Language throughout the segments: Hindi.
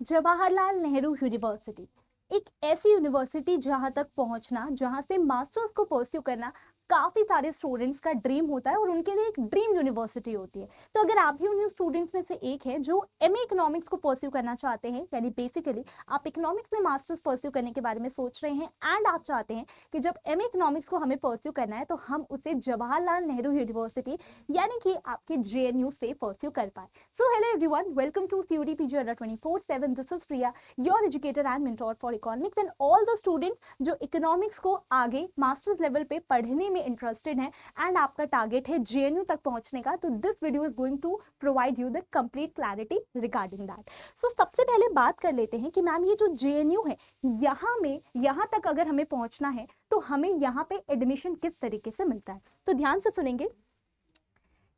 जवाहरलाल नेहरू यूनिवर्सिटी एक ऐसी यूनिवर्सिटी जहां तक पहुंचना, जहां से मास्टर्स को परस्यू करना काफी सारे स्टूडेंट्स का ड्रीम होता है और उनके लिए एक ड्रीम यूनिवर्सिटी होती है। तो अगर आप भी उन स्टूडेंट्स में से एक हैं जो एमए इकोनॉमिक्स को परस्यू करना चाहते हैं, यानी बेसिकली आप इकोनॉमिक्स में मास्टर्स परस्यू करने के बारे में सोच रहे हैं एंड आप चाहते हैं कि जब एमए इकोनॉमिक्स को हमें परस्यू करना है तो हम उसे जवाहरलाल नेहरू यूनिवर्सिटी यानी कि आपके जेएनयू से परस्यू कर पाए। So hello everyone, welcome to CUD PG Adda 24/7। This is Priya, your educator and mentor for economics and all the student जो इकोनॉमिक्स को आगे मास्टर्स लेवल पे पढ़ने में इंटरेस्टेड है एंड आपका टारगेट है जेएनयू तक पहुंचने का। तो this video is going to provide you the complete clarity regarding that. So सबसे पहले बात कर लेते हैं कि मैम ये जो जेएनयू है यहाँ तक अगर हमें पहुंचना है तो हमें यहाँ पे एडमिशन किस तरीके से मिलता है। तो ध्यान से सुनेंगे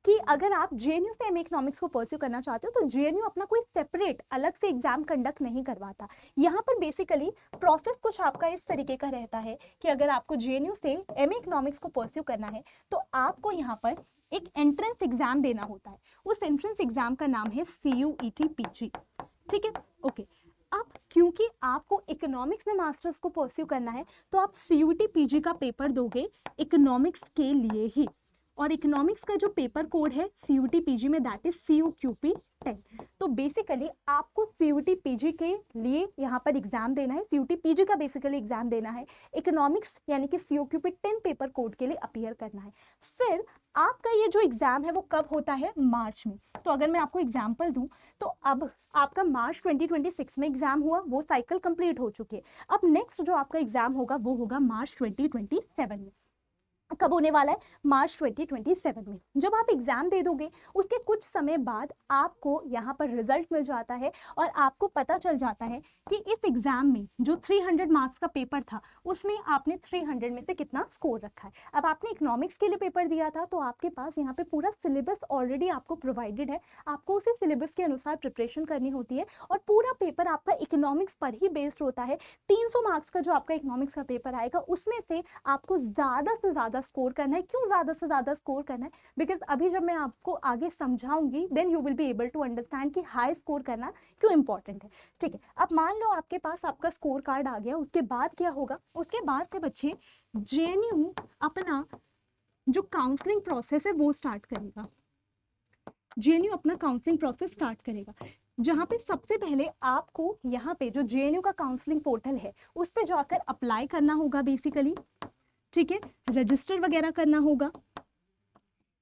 कि अगर आप जेएनयू से एमए इकोनॉमिक्स को परस्यू करना चाहते हो तो जेएनयू अपना कोई सेपरेट अलग से एग्जाम कंडक्ट नहीं करवाता। यहाँ पर बेसिकली प्रोसेस कुछ आपका इस तरीके का रहता है कि अगर आपको जेएनयू से एमए इकोनॉमिक्स को परस्यू करना है तो आपको यहाँ पर एक एंट्रेंस एग्जाम देना होता है। उस एंट्रेंस एग्जाम का नाम है CUET PG। ठीक है, ओके। अब क्योंकि आपको इकोनॉमिक्स में मास्टर्स को परस्यू करना है तो आप CUET PG का पेपर दोगे इकोनॉमिक्स के लिए ही, और इकोनॉमिक्स का जो पेपर कोड है CUET PG में दैट इज CUQP 10। तो बेसिकली आपको CUET PG के लिए यहाँ पर एग्जाम देना है, CUET PG का बेसिकली एग्जाम देना है, इकोनॉमिक्स यानी कि CUQP 10 पेपर कोड के लिए अपीयर करना है। फिर आपका ये जो एग्जाम है वो कब होता है? मार्च में। तो अगर मैं आपको एग्जाम्पल दूं तो अब आपका मार्च 2026 में एग्जाम हुआ, वो साइकिल कंप्लीट हो चुकी है। अब नेक्स्ट जो आपका एग्जाम होगा वो होगा मार्च 2027 में। कब होने वाला है? मार्च 2027 में। जब आप एग्जाम दे दोगे उसके कुछ समय बाद आपको यहाँ पर रिजल्ट मिल जाता है और आपको पता चल जाता है कि इस एग्जाम में जो 300 मार्क्स का पेपर था उसमें आपने 300 में से कितना स्कोर रखा है। अब आपने इकोनॉमिक्स के लिए पेपर दिया था तो आपके पास यहाँ पे पूरा सिलेबस ऑलरेडी आपको प्रोवाइडेड है, आपको उसी सिलेबस के अनुसार प्रिपरेशन करनी होती है और पूरा पेपर आपका इकोनॉमिक्स पर ही बेस्ड होता है। 300 मार्क्स का जो आपका इकोनॉमिक्स का पेपर आएगा उसमें से आपको ज़्यादा से ज़्यादा स्कोर करना है। क्यों ज़्यादा से ज़्यादा स्कोर करना है? बिकॉज अभी जब मैं आपको आगे समझाऊंगी then you will be able to understand कि हाई स्कोर करना क्यों इंपॉर्टेंट है। ठीक है, अब मान लो आपके पास आपका स्कोर कार्ड आ गया, उसके बाद क्या होगा? उसके बाद से बच्चे जेएनयू अपना जो काउंसलिंग प्रोसेस है वो स्टार्ट करेगा। जेएनयू अपना काउंसलिंग प्रोसेस स्टार्ट करेगा जहाँ पे सबसे पहले आपको यहाँ पे जो जेएनयू का काउंसलिंग पोर्टल है उस पर जाकर अप्लाई करना होगा बेसिकली। ठीक है, रजिस्टर वगैरह करना होगा।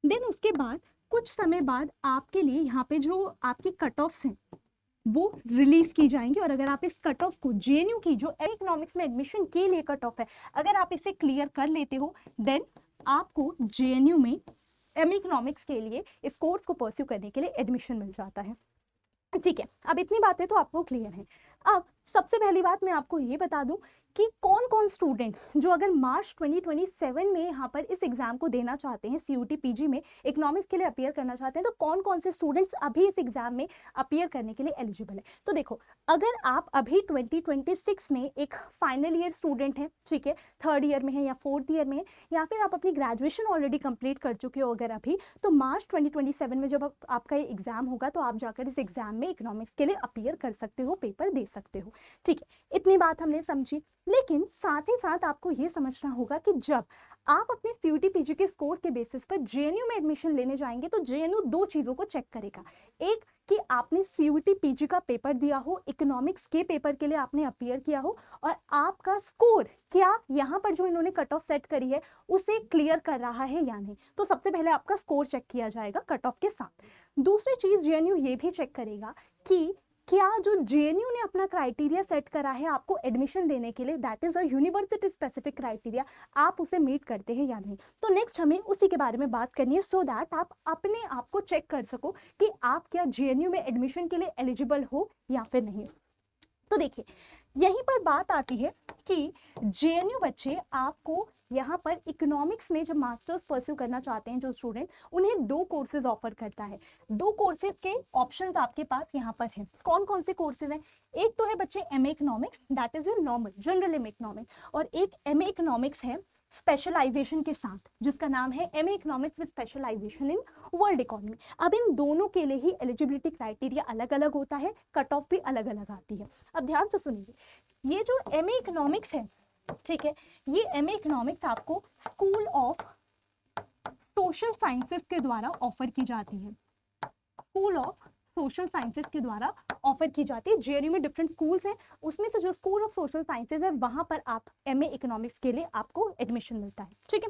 देन उसके बाद कुछ समय बाद आपके लिए यहाँ पे जो आपकी कट ऑफ्स हैं वो रिलीज की जाएंगी और अगर आप इस कट ऑफ को जेएनयू की जो इकोनॉमिक्स में एडमिशन के लिए कट ऑफ है अगर आप इसे क्लियर कर लेते हो देन आपको जेएनयू में एमए इकोनॉमिक्स के लिए इस कोर्स को परस्यू करने के लिए एडमिशन मिल जाता है। ठीक है, अब इतनी बातें तो आपको क्लियर है। अब सबसे पहली बात मैं आपको ये बता दूं कि कौन कौन स्टूडेंट जो अगर मार्च 2027 में यहाँ पर इस एग्जाम को देना चाहते हैं, CUET PG में इकोनॉमिक्स के लिए अपीयर करना चाहते हैं, तो कौन कौन से स्टूडेंट्स अभी इस एग्जाम में अपीयर करने के लिए एलिजिबल है। तो देखो, अगर आप अभी 2026 में एक फाइनल ईयर स्टूडेंट हैं, ठीक है, 3rd ईयर में है या 4th ईयर में है, या फिर आप अपनी ग्रेजुएशन ऑलरेडी कंप्लीट कर चुके हो अगर अभी, तो मार्च 2027 में जब आपका ये एग्जाम होगा तो आप जाकर इस एग्जाम में इकोनॉमिक्स के लिए अपीयर कर सकते हो, पेपर दे सकते हो। ठीक है, इतनी बात हमने समझी। लेकिन साथ ही साथ आपको ये समझना होगा कि जब आप अपने CUET PG के स्कोर के बेसिस पर जेएनयू में एडमिशन लेने जाएंगे तो जेएनयू 2 चीजों को चेक करेगा। एक कि आपने CUET PG का पेपर दिया हो, इकोनॉमिक्स के पेपर के लिए आपने अपीयर किया हो और आपका स्कोर क्या यहाँ पर जो इन्होंने कट ऑफ सेट करी है उसे क्लियर कर रहा है या नहीं। तो सबसे पहले आपका स्कोर चेक किया जाएगा कट ऑफ के साथ। दूसरी चीज जेएनयू ये भी चेक करेगा कि क्या जो जेएनयू ने अपना क्राइटेरिया सेट करा है आपको एडमिशन देने के लिए, that is a university specific criteria, आप उसे मीट करते हैं या नहीं। तो नेक्स्ट हमें उसी के बारे में बात करनी है सो दैट आप अपने आप को चेक कर सको कि आप क्या जेएनयू में एडमिशन के लिए एलिजिबल हो या फिर नहीं। तो देखिए, यहीं पर बात आती है कि जेएनयू बच्चे आपको यहाँ पर इकोनॉमिक्स में जब मास्टर्स परस्यू करना चाहते हैं जो स्टूडेंट, उन्हें 2 कोर्सेज ऑफर करता है। 2 कोर्सेज के ऑप्शंस आपके पास यहाँ पर हैं। कौन कौन से कोर्सेज हैं? एक तो है बच्चे MA economics, that is your normal general MA economics, और एक एमए इकोनॉमिक्स है स्पेशलाइजेशन के साथ, जिसका नाम है MA economics with specialization in world economy. अब इन दोनों के लिए ही एलिजिबिलिटी क्राइटेरिया अलग अलग होता है, कट ऑफ भी अलग अलग आती है। अब ध्यान से सुनिए, ये जो एमए इकोनॉमिक्स है, ठीक है, ये एमए इकोनॉमिक्स आपको स्कूल ऑफ सोशल साइंसेस के द्वारा ऑफर की जाती है। स्कूल ऑफ सोशल साइंसेस के द्वारा ऑफर की जाती है। जेएनयू में डिफरेंट स्कूल्स हैं, उसमें से जो स्कूल ऑफ सोशल साइंसेस है वहां पर आप एमए इकोनॉमिक्स के लिए आपको एडमिशन मिलता है, ठीक है।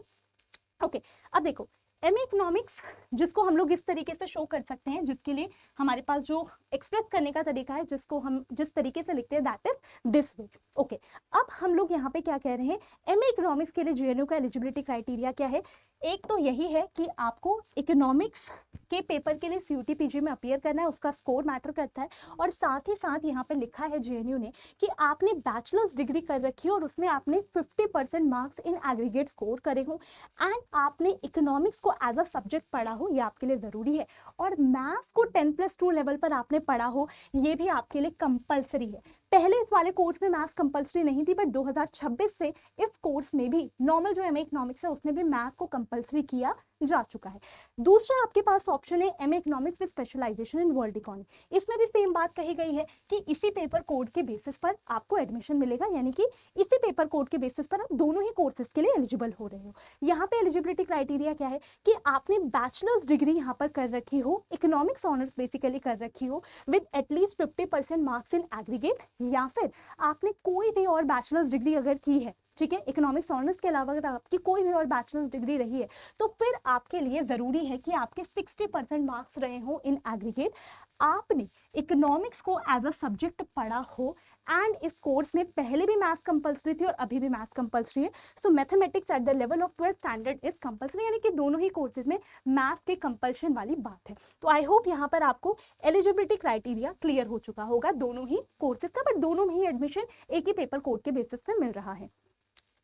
ओके, अब देखो एमए इकोनॉमिक्स जिसको हम लोग इस तरीके से शो कर सकते हैं, जिसके लिए हमारे पास जो एक्सप्रेस करने का तरीका है, जिसको हम जिस तरीके से लिखते हैं, that is this way. Okay, अब हम लोग यहाँ पे क्या कह रहे हैं, एमए इकोनॉमिक्स के लिए जेएनयू का एलिजिबिलिटी क्राइटेरिया क्या है। एक तो यही है कि आपको इकोनॉमिक्स के पेपर के लिए सीयूटी पीजी में अपीयर करना है, उसका स्कोर मैटर करता है। और साथ ही साथ यहाँ पे लिखा है जेएनयू ने कि आपने बैचलर्स डिग्री कर रखी है और उसमें आपने 50% मार्क्स इन एग्रीगेट स्कोर करे हो, एंड आपने इकोनॉमिक्स को एज अ सब्जेक्ट पढ़ा हो, ये आपके लिए जरूरी है। और मैथ्स को 10+2 लेवल पर आपने पढ़ा हो, ये भी आपके लिए कंपलसरी है। पहले इस वाले कोर्स में मैथ्स कंपलसरी नहीं थी, बट 2026 से इस कोर्स में भी नॉर्मल जो एमए इकोनॉमिक्स है उसमें भी मैथ को कंपलसरी किया जा चुका है। दूसरा आपके पास ऑप्शन है MA economics with specialization in world economy. इसमें भी सेम बात कही गई है कि इसी पेपर कोड के बेसिस पर आपको एडमिशन मिलेगा, यानी कि इसी पेपर कोड के बेसिस पर आप दोनों ही कोर्सेज के लिए एलिजिबल हो रहे हो। यहाँ पे एलिजिबिलिटी क्राइटेरिया क्या है कि आपने बैचलर्स डिग्री यहाँ पर कर रखी हो, इकोनॉमिक्स ऑनर्स बेसिकली कर रखी हो with at least 50% marks in aggregate, या फिर आपने कोई भी और बैचलर्स डिग्री अगर की है, ठीक है, इकोनॉमिक्स ऑनर्स के अलावा अगर आपकी कोई भी और बैचलर्स डिग्री रही है, तो फिर आपके लिए जरूरी है कि आपके 60% मार्क्स रहे हो इन एग्रीगेट, आपने इकोनॉमिक्स को एज अ सब्जेक्ट पढ़ा हो, एंड इस कोर्स में पहले भी मैथ्स कंपलसरी थी और अभी भी मैथ्स कंपलसरी है। So mathematics at the level of 12th standard is compulsory, यानी कि दोनों ही कोर्सेज में मैथ्स के कंपल्शन वाली बात है। तो आई होप यहाँ पर आपको एलिजिबिलिटी क्राइटेरिया क्लियर हो चुका होगा दोनों ही कोर्सेज का, बट दोनों में ही एडमिशन एक ही पेपर कोड के बेसिस पे मिल रहा है,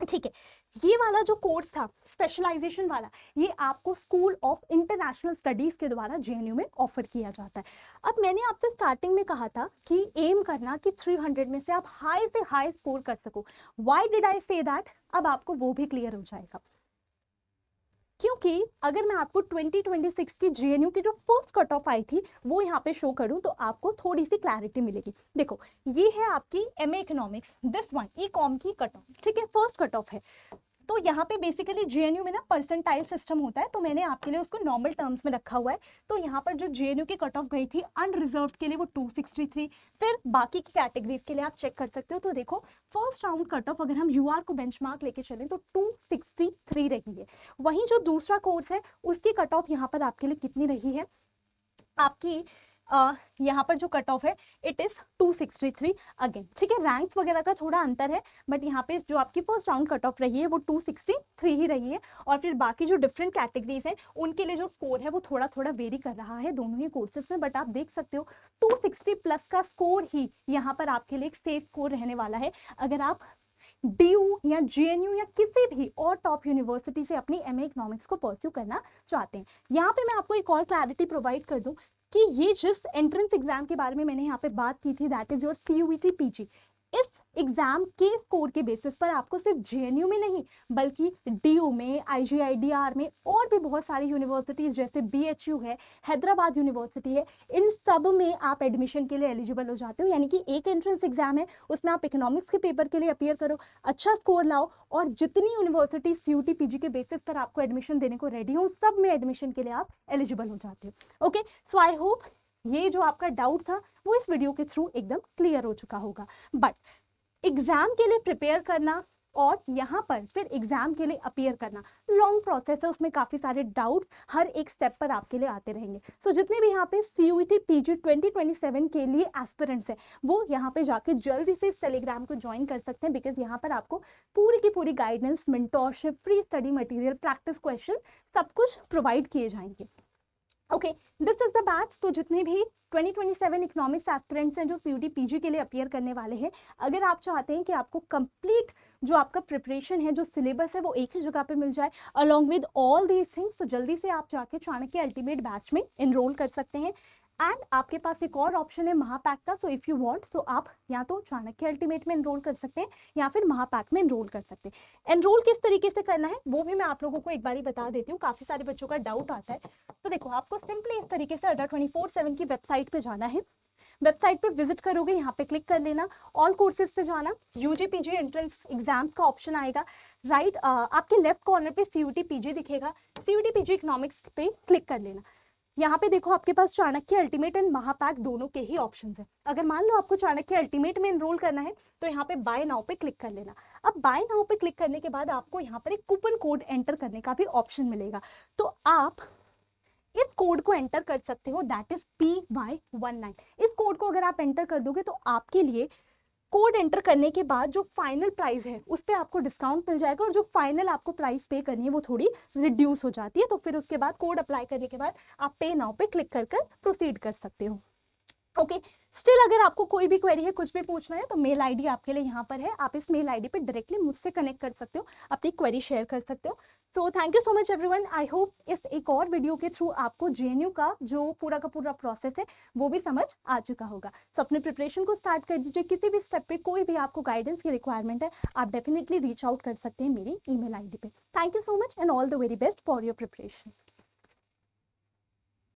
ठीक है। ये वाला जो कोर्स था स्पेशलाइजेशन वाला, ये आपको स्कूल ऑफ इंटरनेशनल स्टडीज के द्वारा जेएनयू में ऑफर किया जाता है। अब मैंने आपसे स्टार्टिंग में कहा था कि एम करना कि 300 में से आप हाई से हाई स्कोर कर सको। Why did I say that, अब आपको वो भी क्लियर हो जाएगा, क्योंकि अगर मैं आपको 2026 की जेएनयू की जो फर्स्ट कट ऑफ आई थी वो यहाँ पे शो करूँ तो आपको थोड़ी सी क्लैरिटी मिलेगी। देखो ये है आपकी MA economics, this one e com की कट ऑफ, ठीक है, फर्स्ट कट ऑफ है। तो यहाँ पे बेसिकली जेएनयू में ना परसेंटाइल सिस्टम होता है, तो मैंने आपके लिए उसको नॉर्मल टर्म्स में रखा हुआ है। तो यहाँ पर जो जेएनयू की कट ऑफ गई थी अनरिजर्व के लिए वो 263, फिर बाकी की कैटेगरीज के लिए आप चेक कर सकते हो। तो देखो फर्स्ट राउंड कट ऑफ अगर हम यूआर को बेंचमार्क लेके चलें तो 263 रही है। वहीं जो दूसरा कोर्स है उसकी कट ऑफ यहाँ पर आपके लिए कितनी रही है, आपकी यहाँ पर जो कट ऑफ है इट इज 263 अगेन, ठीक है। रैंक्स वगैरह का थोड़ा अंतर है, बट यहाँ पे जो आपकी फर्स्ट राउंड कट ऑफ रही है वो 263 ही रही है। और फिर बाकी जो डिफरेंट कैटेगरीज हैं उनके लिए जो स्कोर है वो थोड़ा थोड़ा वेरी कर रहा है दोनों ही कोर्सेज में, बट आप देख सकते हो 260 प्लस का स्कोर ही यहाँ पर आपके लिए एक सेफ स्कोर रहने वाला है अगर आप डीयू या जेएनयू या किसी भी और टॉप यूनिवर्सिटी से अपनी एमए इकोनॉमिक्स को परस्यू करना चाहते हैं। यहाँ पे मैं आपको एक और क्लैरिटी प्रोवाइड कर दूं कि ये जिस एंट्रेंस एग्जाम के बारे में मैंने यहाँ पे बात की थी, that is your CUET PG, इस एग्जाम के स्कोर के बेसिस पर आपको सिर्फ जेएनयू में नहीं बल्कि डीयू में, आईजीआईडीआर में और भी बहुत सारी यूनिवर्सिटीज जैसे बीएचयू है, हैदराबाद यूनिवर्सिटी है, इन सब में आप एडमिशन के लिए एलिजिबल हो जाते हो। यानी कि एक एंट्रेंस एग्जाम है, उसमें आप इकोनॉमिक्स के पेपर के लिए अपीयर करो, अच्छा स्कोर लाओ, और जितनी यूनिवर्सिटी सीयूटी पीजी के बेसिस पर आपको एडमिशन देने को रेडी हो, सब में एडमिशन के लिए आप एलिजिबल हो जाते हो। ओके, सो आई होप ये जो आपका डाउट था वो इस वीडियो के थ्रू एकदम क्लियर हो चुका होगा। बट एग्जाम के लिए प्रिपेयर करना और यहाँ पर फिर एग्जाम के लिए अपीयर करना लॉन्ग प्रोसेस है, उसमें काफी सारे डाउट्स हर एक स्टेप पर आपके लिए आते रहेंगे। सो जितने भी यहाँ पे सीयूईटी पीजी 2027 के लिए एस्पिरेंट्स हैं वो यहाँ पे जाके जल्दी से इस टेलीग्राम को ज्वाइन कर सकते हैं, बिकॉज यहाँ पर आपको पूरी की पूरी guidance, mentorship, free study material, practice question सब कुछ प्रोवाइड किए जाएंगे। Okay, this is the batch. तो जितने भी 2027 इकोनॉमिक्स एस्पिरेंट्स हैं जो सीयूटी पीजी के लिए अपीयर करने वाले हैं, अगर आप चाहते हैं कि आपको कंप्लीट जो आपका प्रिपरेशन है, जो सिलेबस है वो एक ही जगह पे मिल जाए along with all these things, तो जल्दी से आप जाके चाणक्य अल्टीमेट बैच में एनरोल कर सकते हैं। एंड आपके पास एक और ऑप्शन है महापैक का। सो इफ यू वांट तो आप या तो चाणक्य अल्टीमेट में एनरोल कर सकते हैं या फिर महापैक में एनरोल कर सकते हैं। एनरोल किस तरीके से करना है वो भी मैं आप लोगों को एक बार बता देती हूँ, काफी सारे बच्चों का डाउट आता है। तो देखो आपको सिंपली इस तरीके से अड्डा 24/7 की वेबसाइट पे जाना है। वेबसाइट पे विजिट करोगे, यहाँ पे क्लिक कर लेना, ऑल कोर्सेज से जाना, यूजी पीजी एंट्रेंस एग्जाम्स का ऑप्शन आएगा, राइट आपके लेफ्ट कॉर्नर पे सीयूटी पीजी दिखेगा, सीयूटी पीजी इकोनॉमिक्स पे क्लिक कर लेना। यहाँ पे देखो आपके पास चाणक्य अल्टीमेट एंड महापैक दोनों के ही ऑप्शंस हैं। अगर मान लो आपको चाणक्य अल्टीमेट में एनरोल करना है तो यहाँ पे बाय नाउ पे क्लिक कर लेना। अब बाय नाउ पे क्लिक करने के बाद आपको यहाँ पर एक कूपन कोड एंटर करने का भी ऑप्शन मिलेगा। तो आप इस कोड को एंटर कर सकते हो, दैट इज PY19। इस कोड को अगर आप एंटर कर दोगे तो आपके लिए कोड एंटर करने के बाद जो फाइनल प्राइस है उस पर आपको डिस्काउंट मिल जाएगा और जो फाइनल आपको प्राइस पे करनी है वो थोड़ी रिड्यूस हो जाती है। तो फिर उसके बाद कोड अप्लाई करने के बाद आप पे नाउ पे क्लिक कर प्रोसीड कर सकते हो। ओके स्टिल अगर आपको कोई भी क्वेरी है, कुछ भी पूछना है तो मेल आईडी आपके लिए यहाँ पर है, आप इस मेल आईडी पे डायरेक्टली मुझसे कनेक्ट कर सकते हो, अपनी क्वेरी शेयर कर सकते हो। तो thank you so much everyone. I hope इस एक और वीडियो के थ्रू आपको जेएनयू का जो पूरा का पूरा प्रोसेस है वो भी समझ आ चुका होगा। तो अपने प्रिपरेशन को स्टार्ट कर दीजिए। किसी भी स्टेप पे कोई भी आपको गाइडेंस की रिक्वायरमेंट है आप डेफिनेटली रीच आउट कर सकते हैं मेरी ईमेल आईडी पे। Thank you so much and all the very best for your preparation.